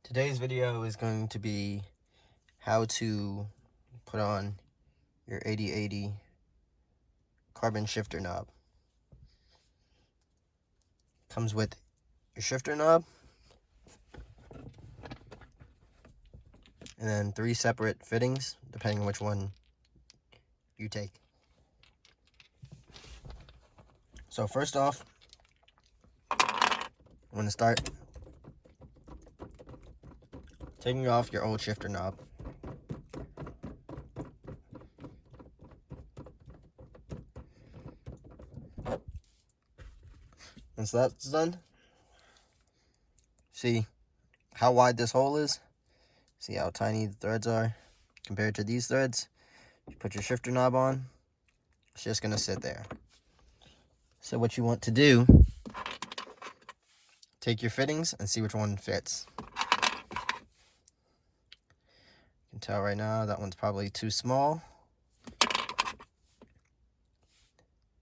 Today's video is going to be how to put on your 8080 carbon shifter knob. Comes with your shifter knob and then 3 separate fittings depending on which one you take. So first off, I'm going to start taking off your old shifter knob. Once that's done, see how wide this hole is? See how tiny the threads are compared to these threads? You put your shifter knob on, it's just going to sit there. So what you want to do, take your fittings and see which one fits. You can tell right now that one's probably too small.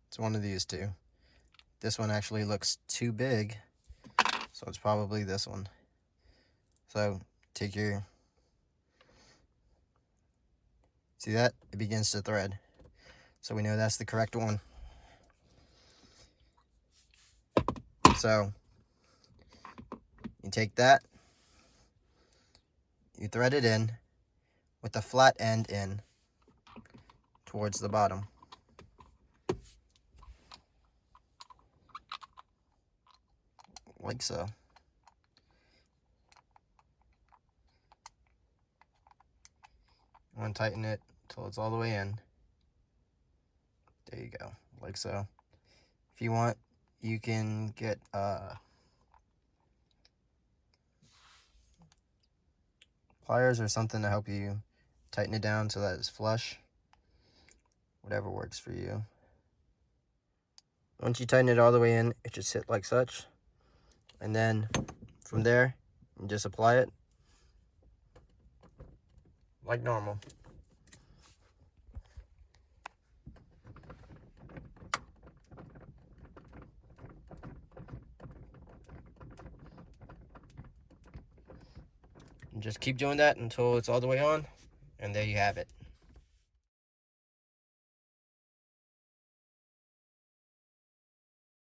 It's one of these two. This one actually looks too big, so it's probably this one. So take your, see that? It begins to thread. So we know that's the correct one. So you take that, you thread it in with the flat end in towards the bottom. Like so. And tighten it until it's all the way in. There you go, like so. If you want, you can get pliers or something to help you tighten it down so that it's flush. Whatever works for you. Once you tighten it all the way in, it should sit like such. And then from there, you just apply it like normal. And just keep doing that until it's all the way on, and there you have it.